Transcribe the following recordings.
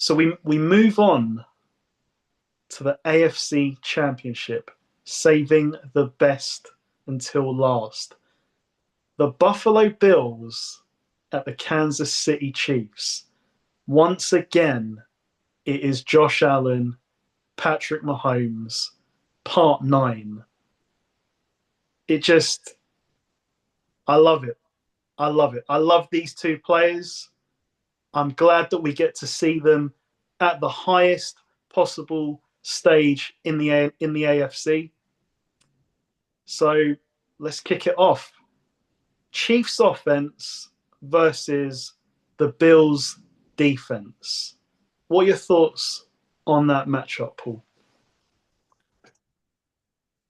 So we move on to the AFC Championship, saving the best until last. The Buffalo Bills at the Kansas City Chiefs. Once again, it is Josh Allen, Patrick Mahomes, part 9. It just, I love it. I love it. I love these two players. I'm glad that we get to see them at the highest possible stage in the AFC. So let's kick it off. Chiefs offense versus the Bills defense. What are your thoughts on that matchup, Paul?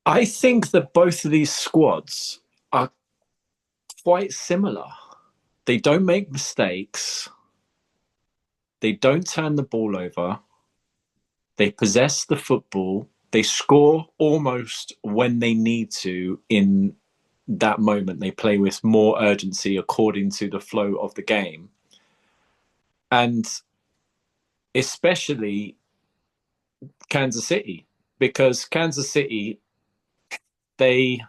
I think that both of these squads are quite similar. They don't make mistakes. They don't turn the ball over. They possess the football. They score almost when they need to in that moment. They play with more urgency according to the flow of the game. And especially Kansas City, because Kansas City, they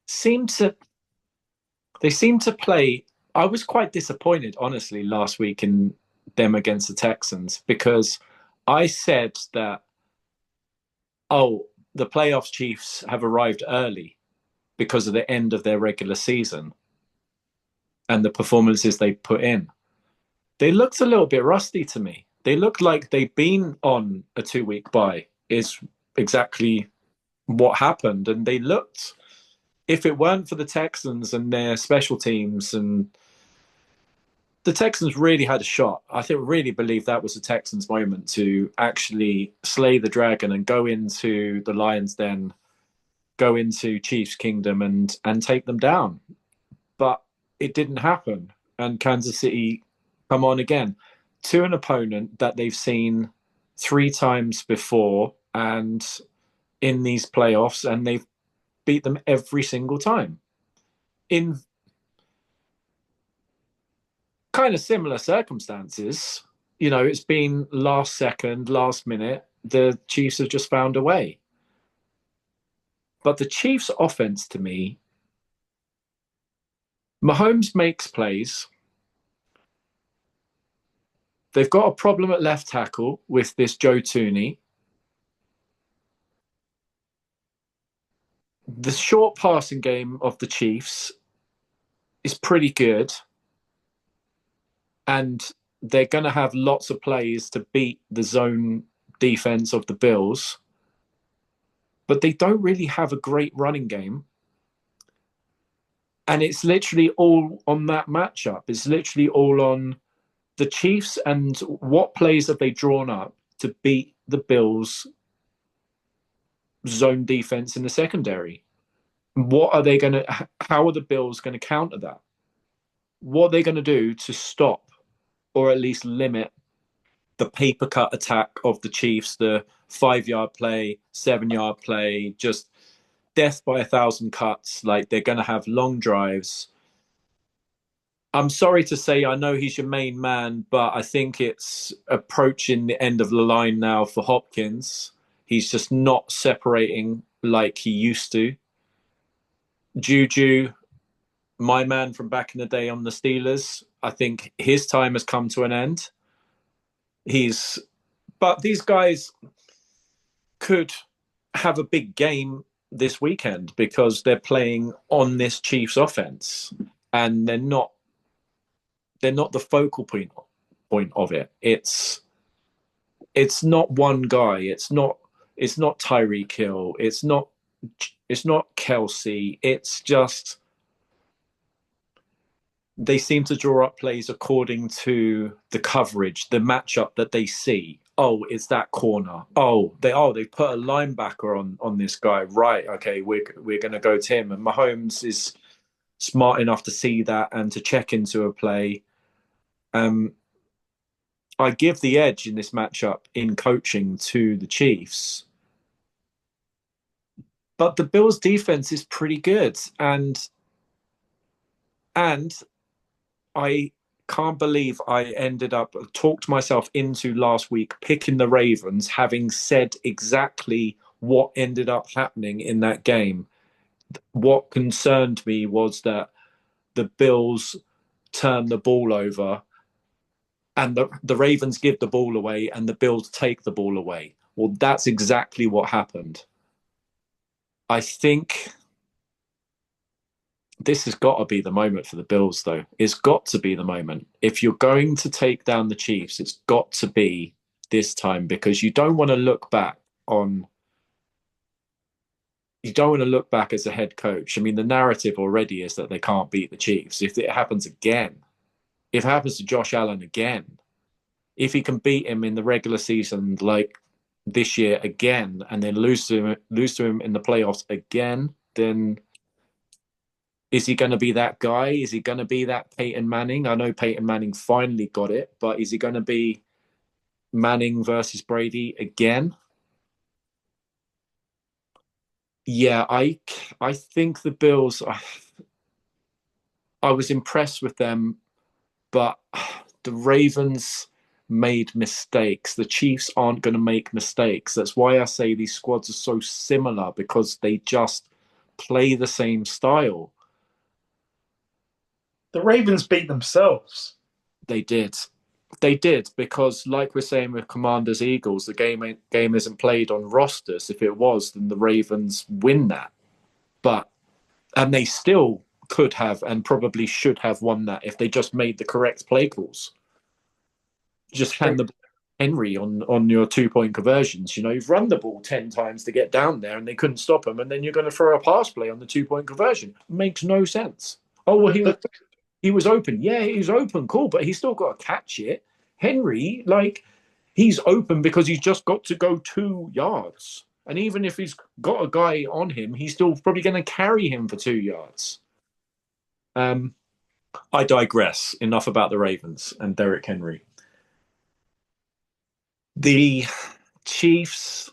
seem to they seem to play. I was quite disappointed, honestly, last week in them against the Texans because I said that, oh, the playoffs Chiefs have arrived early because of the end of their regular season and the performances they put in. They looked a little bit rusty to me. They looked like they've been on a 2-week bye, is exactly what happened. And they looked, if it weren't for the Texans and their special teams, and the Texans really had a shot. I really believe that was the Texans' moment to actually slay the dragon and go into the Lions' den, go into Chiefs' kingdom and take them down. But it didn't happen. And Kansas City come on again to an opponent that they've seen 3 times before and in these playoffs, and they've beat them every single time in kind of similar circumstances. You know, it's been last second, last minute. The Chiefs have just found a way. But the Chiefs' offense, to me, Mahomes makes plays. They've got a problem at left tackle with this Joe Tooney. The short passing game of the Chiefs is pretty good. And they're going to have lots of plays to beat the zone defense of the Bills. But they don't really have a great running game. And it's literally all on that matchup. It's literally all on the Chiefs and what plays have they drawn up to beat the Bills' zone defense in the secondary. What are they going to, how are the Bills going to counter that? What are they going to do to stop or at least limit the paper cut attack of the Chiefs, the 5-yard play, 7-yard play, just death by 1,000 cuts? Like, they're going to have long drives. I'm sorry to say, I know he's your main man, but I think it's approaching the end of the line now for Hopkins. He's just not separating like he used to. Juju, my man from back in the day on the Steelers, I think his time has come to an end. But these guys could have a big game this weekend because they're playing on this Chiefs offense, and they're not the focal point of it. It's not one guy. It's not Tyreek Hill. It's not Kelsey. It's just they seem to draw up plays according to the coverage, the matchup that they see. Oh, it's that corner. They put a linebacker on this guy. Right, okay, we're gonna go to him. And Mahomes is smart enough to see that and to check into a play. I give the edge in this matchup in coaching to the Chiefs. But the Bills' defense is pretty good, and I can't believe I ended up talked myself into last week picking the Ravens, having said exactly what ended up happening in that game. What concerned me was that the Bills turn the ball over and the Ravens give the ball away and the Bills take the ball away. Well, that's exactly what happened. I think this has got to be the moment for the Bills, though. It's got to be the moment. If you're going to take down the Chiefs, it's got to be this time, because you don't want to look back on. You don't want to look back as a head coach. I mean, the narrative already is that they can't beat the Chiefs. If it happens again, if it happens to Josh Allen again, if he can beat him in the regular season like this year again, and then lose to him in the playoffs again, then is he going to be that guy? Is he going to be that Peyton Manning? I know Peyton Manning finally got it, but is he going to be Manning versus Brady again? Yeah, I think the Bills. I was impressed with them, but the Ravens made mistakes. The Chiefs aren't going to make mistakes. That's why I say these squads are so similar, because they just play the same style. The Ravens beat themselves. They did. They did, because, like we're saying with Commanders Eagles, the game isn't played on rosters. If it was, then the Ravens win that. But and they still could have and probably should have won that if they just made the correct play calls. Just hand the ball to Henry on your 2-point conversions. You know, you've run the ball 10 times to get down there and they couldn't stop them, and then you're going to throw a pass play on the 2-point conversion. Makes no sense. Oh, well, he was open. Yeah, he was open. Cool. But he's still got to catch it. Henry, like, he's open because he's just got to go 2 yards. And even if he's got a guy on him, he's still probably going to carry him for 2 yards. I digress. Enough about the Ravens and Derrick Henry. The Chiefs,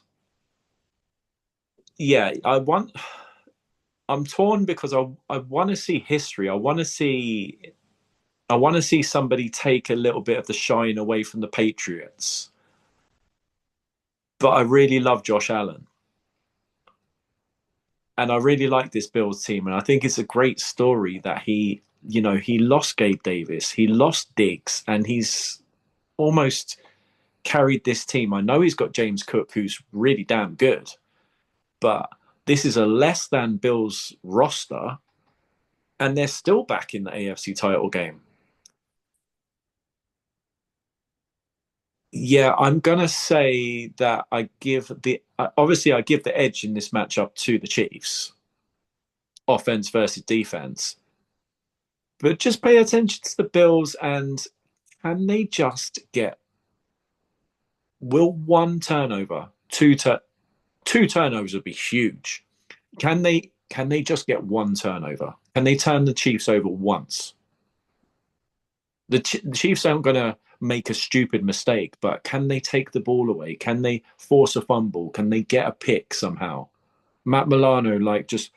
yeah, I'm torn because I want to see history. I want to see somebody take a little bit of the shine away from the Patriots. But I really love Josh Allen. And I really like this Bills team. And I think it's a great story that he lost Gabe Davis, he lost Diggs, and he's almost carried this team. I know he's got James Cook, who's really damn good, but this is a less than Bills roster, and they're still back in the AFC title game. Yeah, I'm gonna say that I give the edge in this matchup to the Chiefs, offense versus defense. But just pay attention to the Bills, and can they just get will one turnover, two turnovers would be huge. Can they just get one turnover? Can they turn the Chiefs over once? The Chiefs aren't going to make a stupid mistake, but can they take the ball away? Can they force a fumble? Can they get a pick somehow? Matt Milano, like just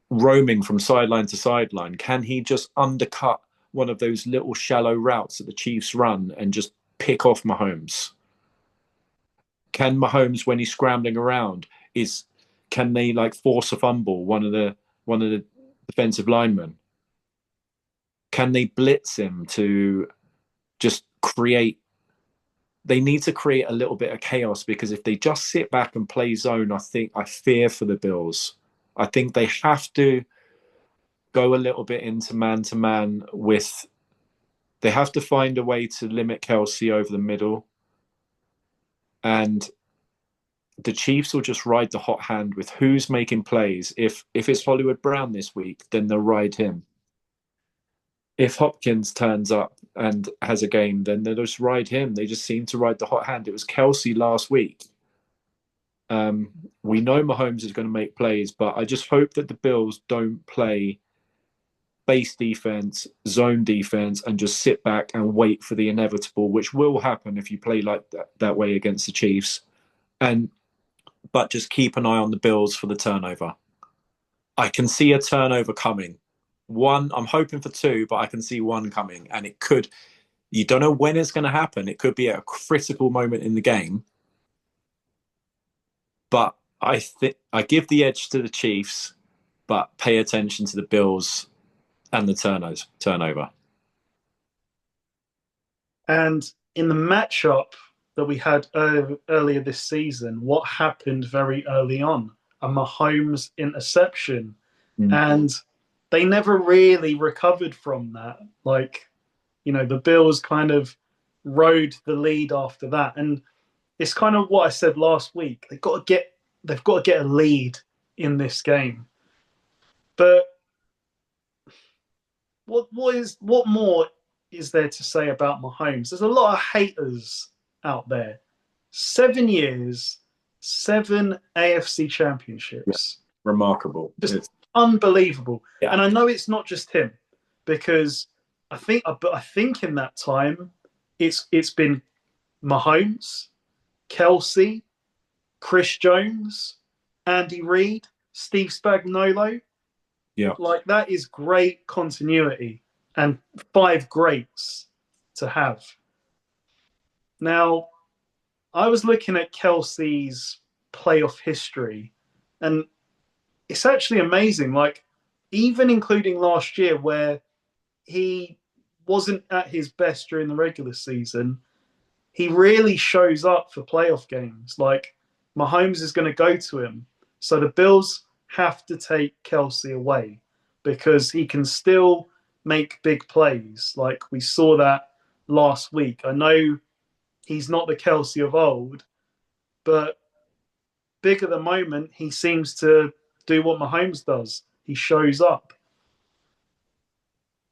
roaming from sideline to sideline, can he just undercut one of those little shallow routes that the Chiefs run and just pick off Mahomes? Can Mahomes, when he's scrambling around, can they like force a fumble one of the defensive linemen? Can they blitz him to just create? They need to create a little bit of chaos, because if they just sit back and play zone, I fear for the Bills. I think they have to go a little bit into man to man with. They have to find a way to limit Kelsey over the middle, and the Chiefs will just ride the hot hand with who's making plays. If it's Hollywood Brown this week, then they'll ride him. If Hopkins turns up and has a game, then they'll just ride him. They just seem to ride the hot hand. It was Kelsey last week. We know Mahomes is going to make plays, but I just hope that the Bills don't play base defense, zone defense, and just sit back and wait for the inevitable, which will happen if you play like that way against the Chiefs. But just keep an eye on the Bills for the turnover. I can see a turnover coming. One, I'm hoping for two, but I can see one coming, and it could. You don't know when it's going to happen. It could be at a critical moment in the game, but I think I give the edge to the Chiefs, but pay attention to the Bills and the turnover. And in the matchup that we had earlier this season, what happened very early on? A Mahomes interception. And they never really recovered from that. Like, the Bills kind of rode the lead after that. And it's kind of what I said last week. They've got to get a lead in this game. But what more is there to say about Mahomes? There's a lot of haters out there. 7 years, 7 AFC championships. Yeah. Remarkable. Just unbelievable. Yeah. And I know it's not just him, because I think in that time it's been Mahomes, Kelsey, Chris Jones, Andy Reid, Steve Spagnuolo. Yeah. Like, that is great continuity and 5 greats to have. Now, I was looking at Kelsey's playoff history, and it's actually amazing. Like, even including last year where he wasn't at his best during the regular season, he really shows up for playoff games. Like, Mahomes is going to go to him. So the Bills have to take Kelsey away because he can still make big plays. Like, we saw that last week. I know he's not the Kelsey of old, but big at the moment, he seems to do what Mahomes does. He shows up.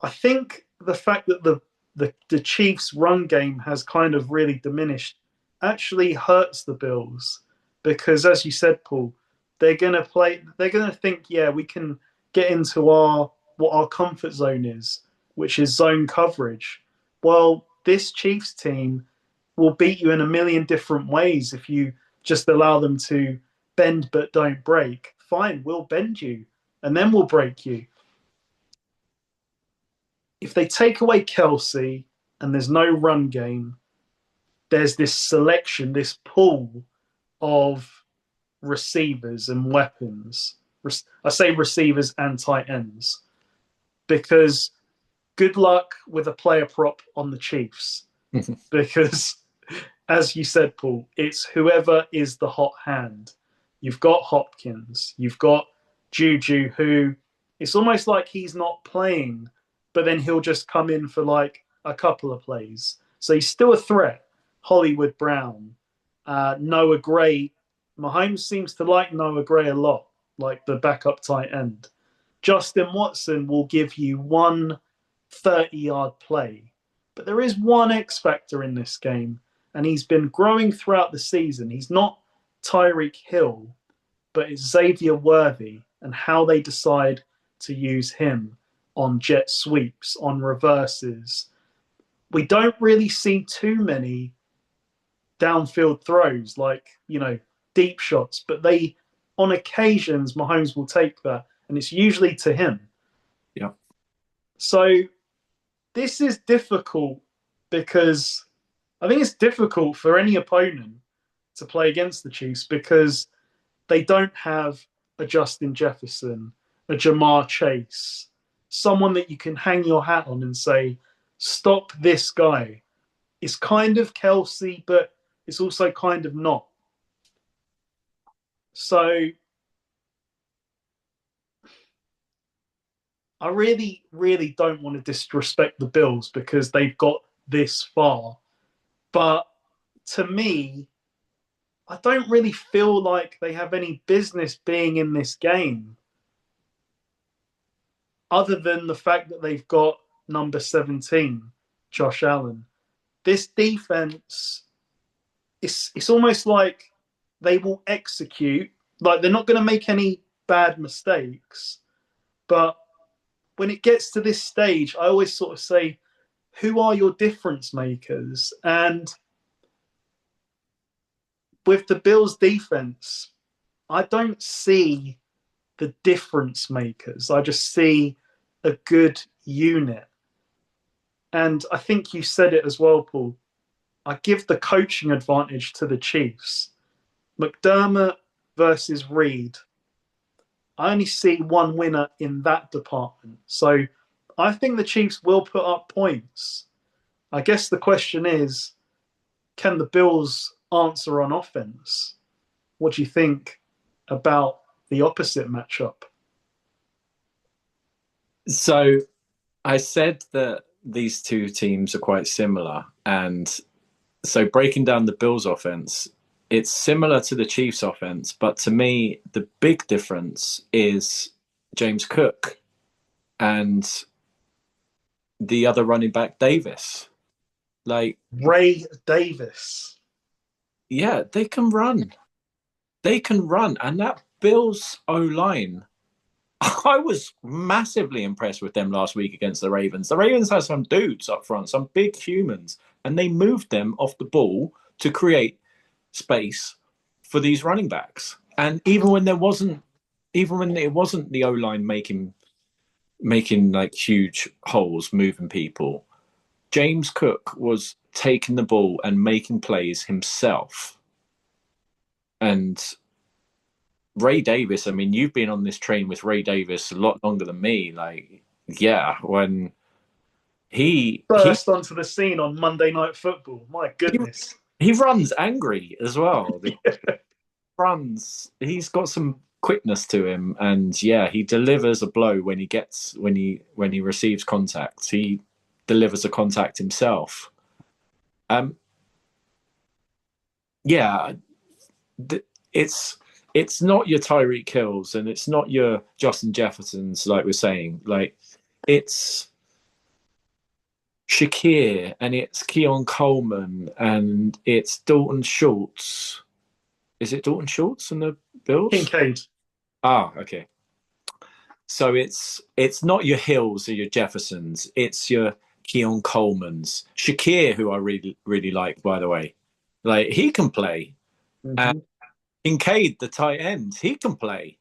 I think the fact that the Chiefs' run game has kind of really diminished actually hurts the Bills, because, as you said, Paul, they're going to think, yeah, we can get into what our comfort zone is, which is zone coverage. Well, this Chiefs team will beat you in a million different ways if you just allow them to bend but don't break. Fine, we'll bend you, and then we'll break you. If they take away Kelsey and there's no run game, there's this selection, this pool of receivers and weapons. I say receivers and tight ends, because good luck with a player prop on the Chiefs. Because, as you said, Paul, it's whoever is the hot hand. You've got Hopkins, you've got Juju, who it's almost like he's not playing, but then he'll just come in for like a couple of plays. So he's still a threat. Hollywood Brown, Noah Gray. Mahomes seems to like Noah Gray a lot, like the backup tight end. Justin Watson will give you one 30-yard play. But there is one X factor in this game, and he's been growing throughout the season. He's not Tyreek Hill, but it's Xavier Worthy, and how they decide to use him on jet sweeps, on reverses. We don't really see too many downfield throws, like, deep shots, but on occasions, Mahomes will take that, and it's usually to him. Yeah. So this is difficult, because I think it's difficult for any opponent to play against the Chiefs, because they don't have a Justin Jefferson, a Jamar Chase, someone that you can hang your hat on and say, stop this guy. It's kind of Kelsey, but it's also kind of not. So I really, really don't want to disrespect the Bills because they've got this far. But to me, I don't really feel like they have any business being in this game, other than the fact that they've got number 17, Josh Allen. This defense, it's almost like they will execute. Like, they're not going to make any bad mistakes. But when it gets to this stage, I always sort of say, who are your difference makers? And with the Bills' defense, I don't see the difference makers. I just see a good unit. And I think you said it as well, Paul. I give the coaching advantage to the Chiefs. McDermott versus Reed. I only see one winner in that department. So I think the Chiefs will put up points. I guess the question is, can the Bills answer on offense? What do you think about the opposite matchup? So I said that these two teams are quite similar. And so breaking down the Bills offense, it's similar to the Chiefs offense, but to me, the big difference is James Cook and the other running back, Davis. Like, Ray Davis. yeah, they can run. They can run. And that Bills O line, I was massively impressed with them last week against the Ravens. The Ravens had some dudes up front, some big humans, and they moved them off the ball to create space for these running backs. And even when it wasn't the O line making like huge holes, moving people, James Cook was taking the ball and making plays himself. And Ray Davis, I mean, you've been on this train with Ray Davis a lot longer than me. Like, yeah, when he Burst onto the scene on Monday Night Football. My he, goodness. he runs angry as well. Runs, he's got some quickness to him, and yeah, he delivers a blow when he receives contact. He delivers a contact himself. Um, yeah, it's not your Tyreek Hills and it's not your Justin Jeffersons, like we're saying. Like, it's Shakir and it's Keon Coleman and it's Dalton Schultz. Is it Dalton Schultz and the Bills? Kincaid. Ah, okay. So it's not your Hills or your Jeffersons. It's your Keon Colemans. Shakir, who I really really like, by the way. Like, he can play. And Mm-hmm. Kincaid, the tight end, he can play.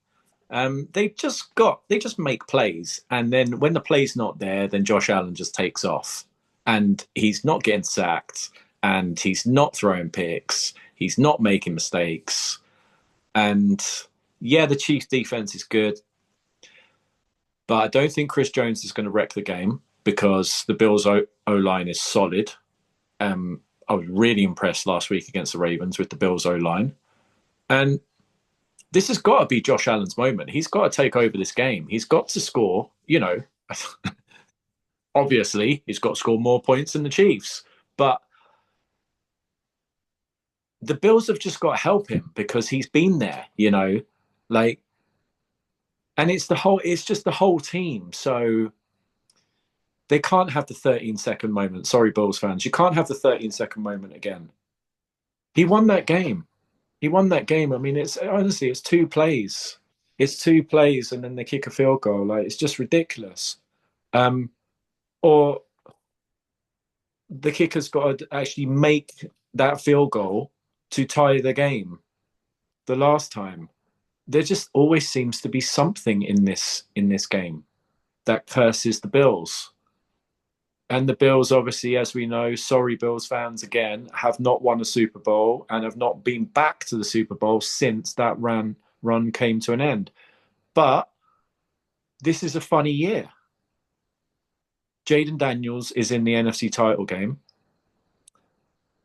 They just make plays, and then when the play's not there, then Josh Allen just takes off, and he's not getting sacked, and he's not throwing picks, he's not making mistakes, and yeah, the Chiefs' defense is good, but I don't think Chris Jones is going to wreck the game because the Bills' O line is solid. I was really impressed last week against the Ravens with the Bills' O line, and this has got to be Josh Allen's moment. He's got to take over this game. He's got to score, obviously, he's got to score more points than the Chiefs. But the Bills have just got to help him because he's been there, like, and it's just the whole team. So they can't have the 13-second moment. Sorry, Bills fans. You can't have the 13-second moment again. He won that game. He won that game. I mean, it's honestly, it's two plays. It's two plays, and then they kick a field goal. Like, it's just ridiculous. Or the kicker's got to actually make that field goal to tie the game. The last time, there just always seems to be something in this game that curses the Bills. And the Bills, obviously, as we know, sorry, Bills fans, again, have not won a Super Bowl and have not been back to the Super Bowl since that run came to an end. But this is a funny year. Jaden Daniels is in the NFC title game.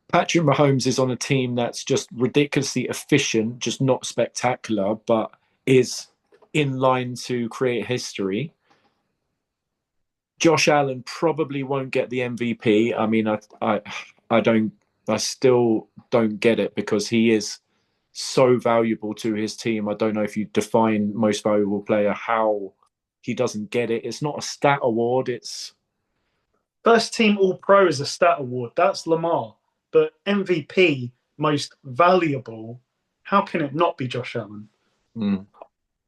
Patrick Mahomes is on a team that's just ridiculously efficient, just not spectacular, but is in line to create history. Josh Allen probably won't get the MVP. I mean, I still don't get it because he is so valuable to his team. I don't know if you define most valuable player, how he doesn't get it. It's not a stat award. It's First team All Pro is a stat award. That's Lamar. But MVP, most valuable, how can it not be Josh Allen?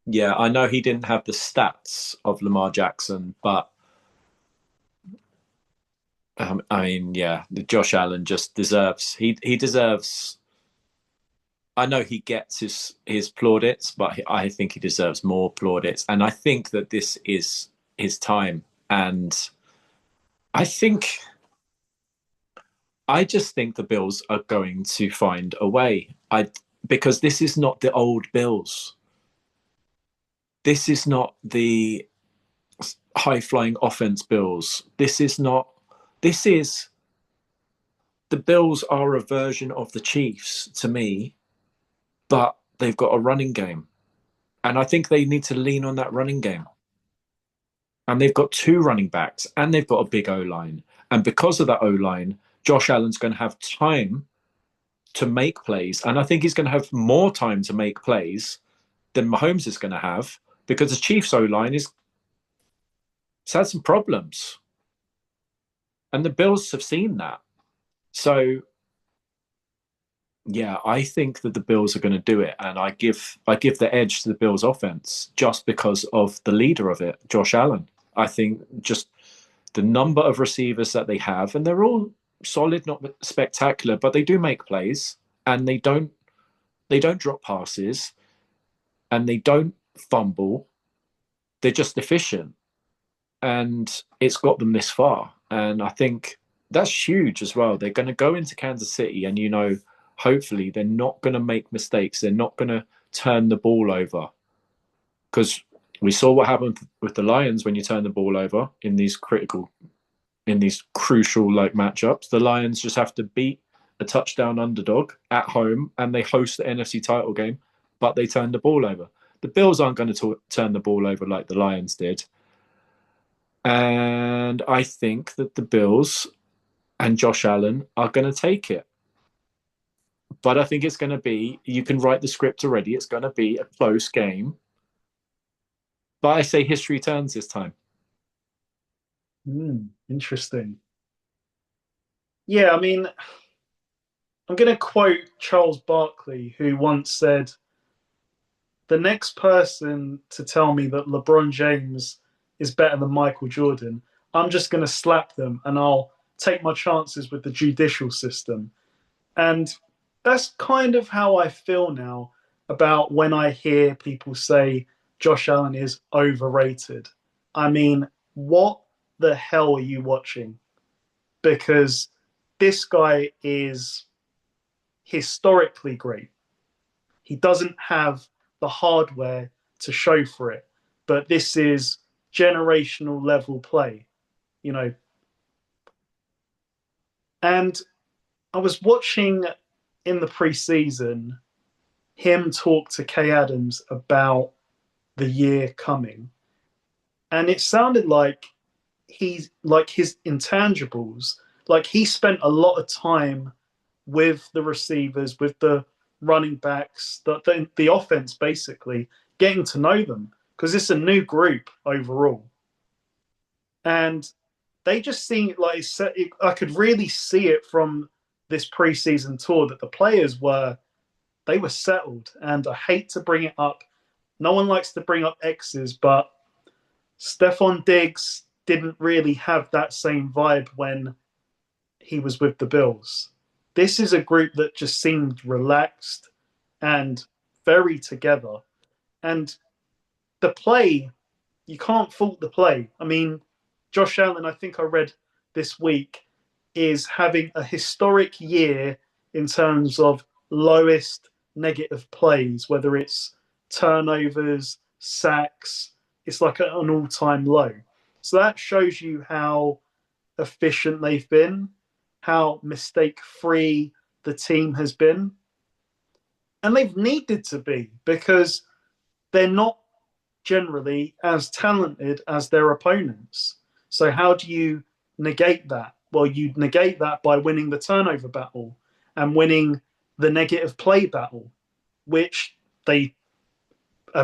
Yeah, I know he didn't have the stats of Lamar Jackson, but I mean, yeah, Josh Allen just deserves. He deserves. I know he gets his plaudits, but I think he deserves more plaudits. And I think that this is his time. And I think, I just think the Bills are going to find a way. Because this is not the old Bills. This is not the high flying offense Bills. This is the Bills are a version of the Chiefs to me, but they've got a running game. And I think they need to lean on that running game. And they've got two running backs and they've got a big O line. And because of that O line, Josh Allen's going to have time to make plays. And I think he's going to have more time to make plays than Mahomes is going to have, because the Chiefs O line has had some problems. And the Bills have seen that. So yeah, I think that the Bills are going to do it, and I give the edge to the Bills offense just because of the leader of it, Josh Allen. I think just the number of receivers that they have, and they're all solid, not spectacular, but they do make plays, and they don't drop passes, and they don't fumble. They're just efficient, and it's got them this far. And I think that's huge as well. They're going to go into Kansas City, and hopefully they're not going to make mistakes. They're not going to turn the ball over, because we saw what happened with the Lions when you turn the ball over in these crucial like matchups. The Lions just have to beat a touchdown underdog at home, and they host the NFC title game, but they turn the ball over. The Bills aren't going to turn the ball over like the Lions did. And I think that the Bills and Josh Allen are going to take it. But I think it's going to be, you can write the script already, it's going to be a close game. But I say history turns this time. Interesting. Yeah, I mean, I'm going to quote Charles Barkley, who once said, "The next person to tell me that LeBron James is better than Michael Jordan, I'm just going to slap them and I'll take my chances with the judicial system." And that's kind of how I feel now about when I hear people say Josh Allen is overrated. I mean, what the hell are you watching? Because this guy is historically great. He doesn't have the hardware to show for it, but this is generational level play, you know. And I was watching in the preseason him talk to Kay Adams about the year coming, and it sounded like he's like his intangibles, like he spent a lot of time with the receivers, with the running backs, the offense, basically getting to know them, because it's a new group overall. And they just seem like, I could really see it from this preseason tour that the players they were settled. And I hate to bring it up. No one likes to bring up exes, but Stephon Diggs didn't really have that same vibe when he was with the Bills. This is a group that just seemed relaxed and very together. And the play, you can't fault the play. I mean, Josh Allen, I think I read this week, is having a historic year in terms of lowest negative plays, whether it's turnovers, sacks. It's like an all-time low. So that shows you how efficient they've been, how mistake-free the team has been. And they've needed to be, because they're not generally as talented as their opponents. So how do you negate that? Well, you negate that by winning the turnover battle and winning the negative play battle, which a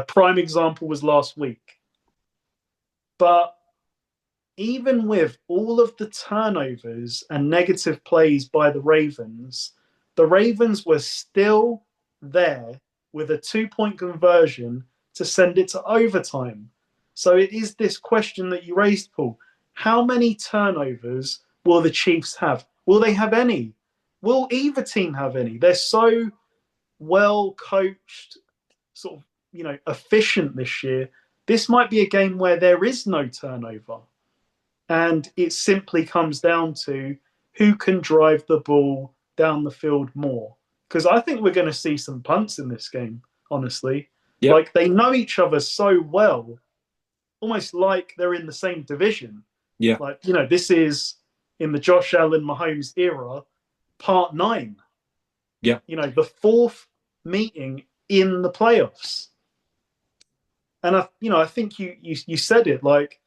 prime example was last week. But even with all of the turnovers and negative plays by the Ravens were still there with a 2-point conversion to send it to overtime. So it is this question that you raised, Paul. How many turnovers will the Chiefs have? Will they have any? Will either team have any? They're so well coached, sort of, efficient this year. This might be a game where there is no turnover. And it simply comes down to who can drive the ball down the field more. Because I think we're going to see some punts in this game, honestly. Yep. Like they know each other so well, almost like they're in the same division. Yeah. Like, this is in the Josh Allen Mahomes era, part 9. Yeah. The fourth meeting in the playoffs. And I think you said it, like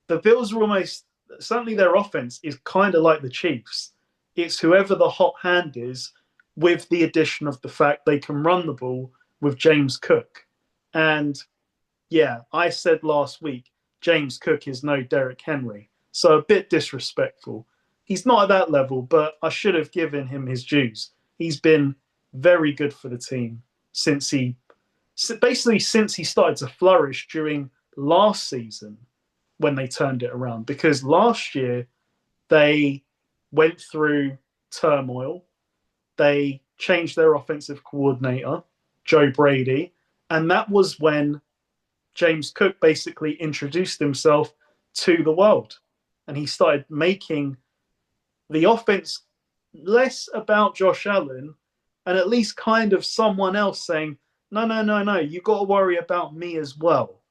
the Bills are almost, certainly their offense is kind of like the Chiefs. It's whoever the hot hand is, with the addition of the fact they can run the ball with James Cook. And yeah, I said last week, James Cook is no Derrick Henry. So a bit disrespectful. He's not at that level, but I should have given him his dues. He's been very good for the team since he started to flourish during last season when they turned it around. Because last year they went through turmoil. They changed their offensive coordinator, Joe Brady, and that was when James Cook basically introduced himself to the world. And he started making the offense less about Josh Allen and at least kind of someone else saying, no, no, no, no, you got to worry about me as well.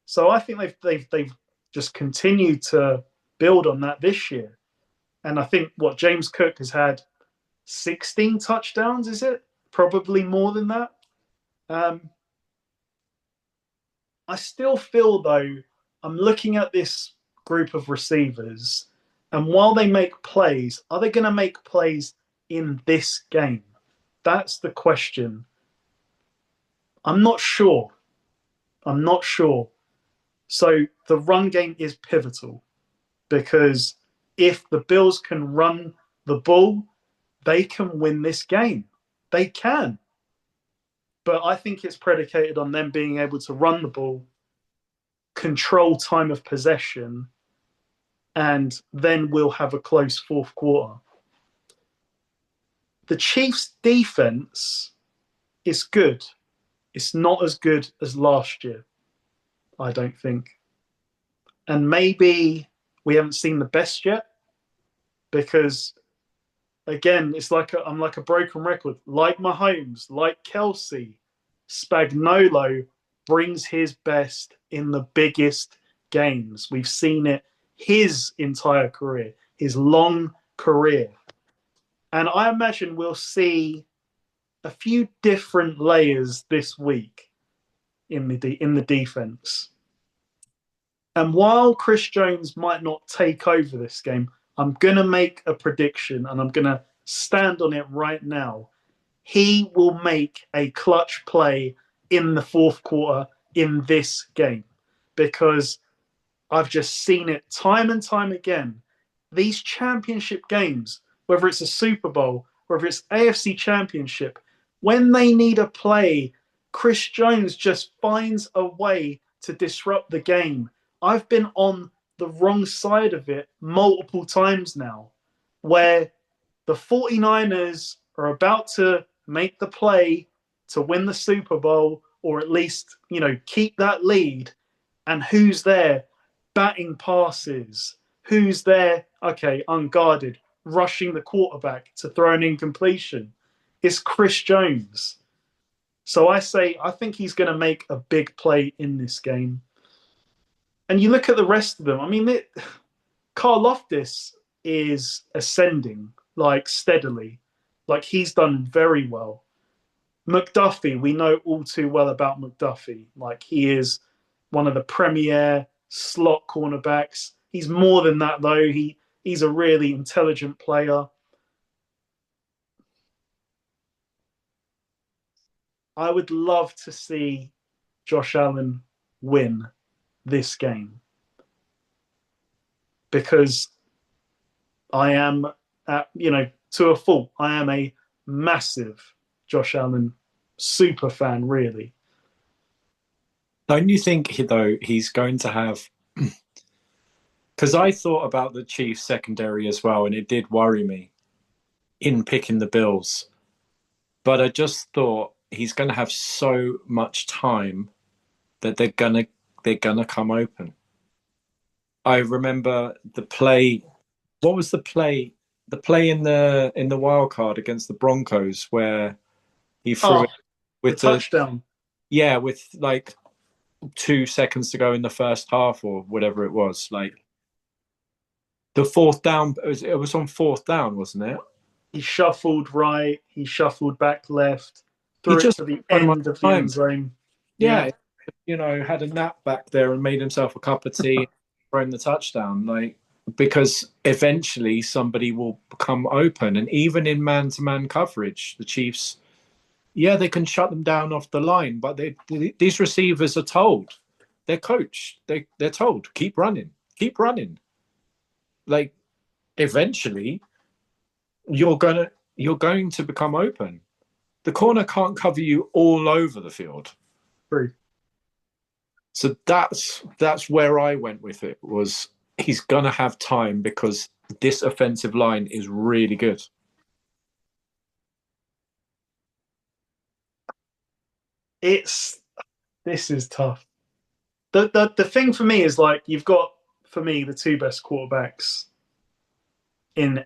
So I think they've just continued to build on that this year. And I think James Cook has had 16 touchdowns, is it? Probably more than that. I still feel, though, I'm looking at this group of receivers, and while they make plays, are they going to make plays in this game? That's the question. I'm not sure. So the run game is pivotal because if the Bills can run the ball, they can win this game. They can. But I think it's predicated on them being able to run the ball, control time of possession, and then we'll have a close fourth quarter. The Chiefs' defense is good. It's not as good as last year, I don't think. And maybe we haven't seen the best yet because, again, I'm like a broken record. Like Mahomes, like Kelsey, Spagnuolo brings his best in the biggest games. We've seen it his entire career, his long career. And I imagine we'll see a few different layers this week in the defense. And while Chris Jones might not take over this game, I'm going to make a prediction and I'm going to stand on it right now. He will make a clutch play in the fourth quarter in this game because I've just seen it time and time again. These championship games, whether it's a Super Bowl, whether it's AFC Championship, when they need a play, Chris Jones just finds a way to disrupt the game. I've been on the wrong side of it multiple times now, where the 49ers are about to make the play to win the Super Bowl or at least, keep that lead. And who's there? Batting passes. Who's there? Okay, unguarded, rushing the quarterback to throw an incompletion. It's Chris Jones. So I think he's going to make a big play in this game. And you look at the rest of them. I mean, Karlaftis is ascending steadily. He's done very well. McDuffie, we know all too well about McDuffie. He is one of the premier slot cornerbacks. He's more than that, though. He's a really intelligent player. I would love to see Josh Allen win this game because I am, to a fault, I am a massive Josh Allen super fan, really. Don't you think, though, he's going to have... Because I thought about the Chiefs secondary as well, and it did worry me in picking the Bills. But I just thought he's going to have so much time that they're gonna come open. I remember the play. What was the play? The play in the wild card against the Broncos where he threw Oh, it the with the touchdown. yeah with like 2 seconds to go in the first half or whatever it was. Like the fourth down. It was on fourth down, wasn't it? He shuffled right, he shuffled back left, He threw it just to the so much end of the end time. zone. Yeah, Yeah, had a nap back there and made himself a cup of tea, thrown the touchdown. Like because eventually somebody will come open, and even in man-to-man coverage, the Chiefs, yeah, they can shut them down off the line, but these receivers are told, they're coached, they're told, keep running, keep running. Like eventually, you're going to become open. The corner can't cover you all over the field. true. So that's where I went with it. Was he's gonna have time because this offensive line is really good. It's this is tough. The thing for me is like you've got for me the two best quarterbacks in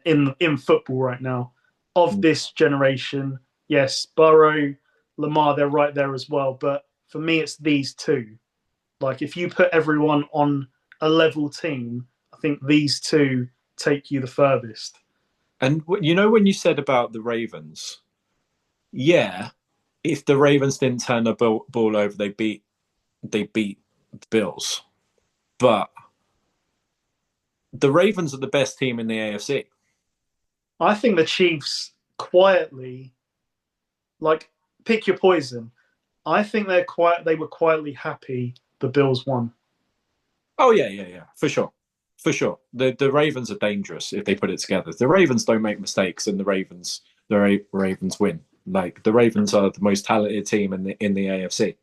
football right now of this generation. Yes, Burrow, Lamar, they're right there as well. But for me, it's these two. Like if you put everyone on a level team, I think these two take you the furthest. And when you said about the Ravens, yeah, if the Ravens didn't turn the ball over, they beat the Bills. But the Ravens are the best team in the AFC. I think the Chiefs quietly, like, pick your poison. I think they're quiet. They were quietly happy the Bills won. Oh yeah, yeah, yeah, for sure, for sure. The Ravens are dangerous if they put it together. The Ravens don't make mistakes, and the Ravens win. Like the Ravens are the most talented team in the AFC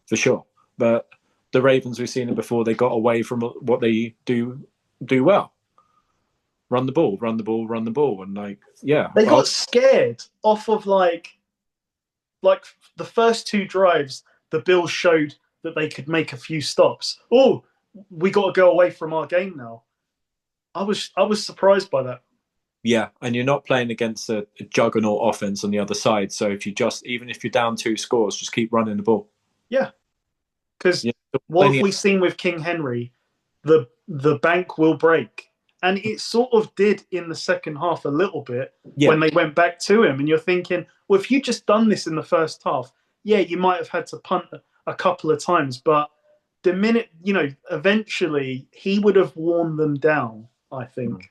for sure. But the Ravens, we've seen it before. They got away from what they do well: run the ball, run the ball, run the ball, and like yeah, They got scared off of like the first two drives. The Bills showed that they could make a few stops. Oh, we got to go away from our game now. I was surprised by that. yeah, and you're not playing against a juggernaut offense on the other side. So if you even if you're down 2 scores, just keep running the ball. Yeah, because Yeah, what have we seen with King Henry? The bank will break, and it sort of did in the second half a little bit yeah, when they went back to him. And you're thinking, well, if you just done this in the first half, yeah, you might have had to punt a couple of times, but the minute eventually he would have worn them down. I think.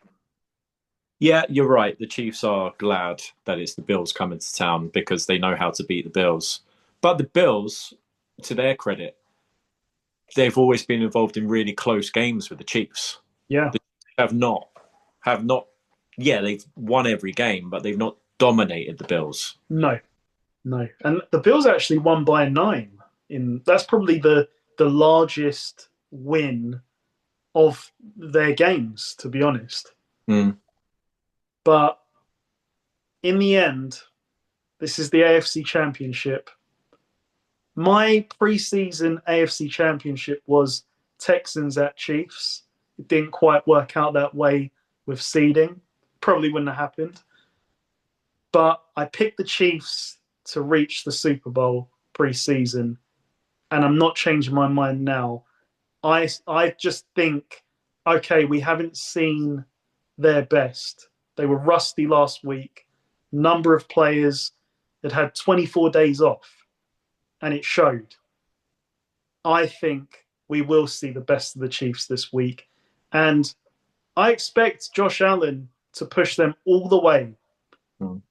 yeah, you're right. The Chiefs are glad that it's the Bills coming to town because they know how to beat the Bills. But the Bills, to their credit, they've always been involved in really close games with the Chiefs. Yeah. The Chiefs have not. Yeah, they've won every game, but they've not dominated the Bills. No. No. And the Bills actually won by 9. That's probably the largest win of their games, to be honest. Mm. But in the end, this is the AFC Championship. My preseason AFC Championship was Texans at Chiefs. It didn't quite work out that way with seeding. Probably wouldn't have happened. But I picked the Chiefs to reach the Super Bowl preseason, and I'm not changing my mind now. I just think, okay, we haven't seen their best. They were rusty last week. Number of players had 24 days off, and it showed. I think we will see the best of the Chiefs this week, and I expect Josh Allen to push them all the way, Mm.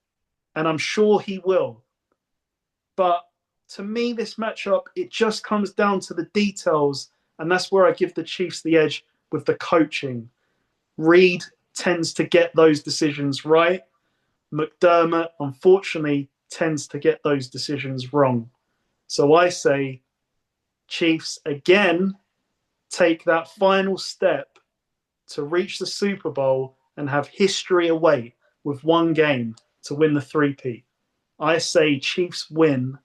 and I'm sure he will. But to me, this matchup, it just comes down to the details, and that's where I give the Chiefs the edge with the coaching. Reed tends to get those decisions right. McDermott, unfortunately, tends to get those decisions wrong. So I say Chiefs again take that final step to reach the Super Bowl and have history away with one game to win the three-peat. I say Chiefs win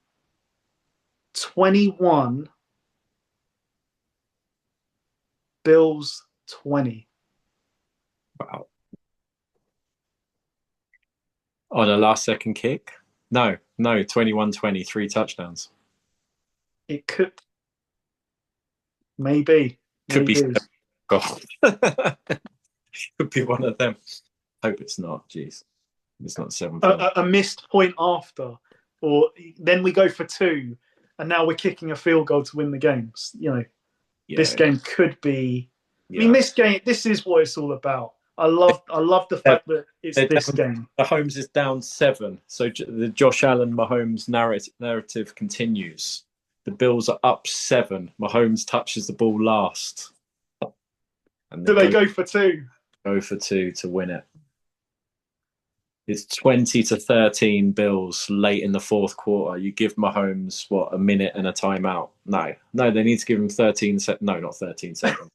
21 Bills 20. Wow. On a last-second kick? No, 21-20, 3 touchdowns. It could. Maybe. Could be. Maybe. God. Could be one of them. Hope it's not. Jeez. It's not 7 points. A missed point after. Or then we go for 2, and now we're kicking a field goal to win the games. You know, this game could be. I mean, this game. This is what it's all about. I love the fact that it's this game. Mahomes is down 7, so the Josh Allen Mahomes narrative continues. The Bills are up 7. Mahomes touches the ball last. And Do they go for 2? Go for 2 to win it. It's 20-13 Bills late in the fourth quarter. You give Mahomes, a minute and a timeout? No, they need to give him 13 seconds. No, not 13 seconds.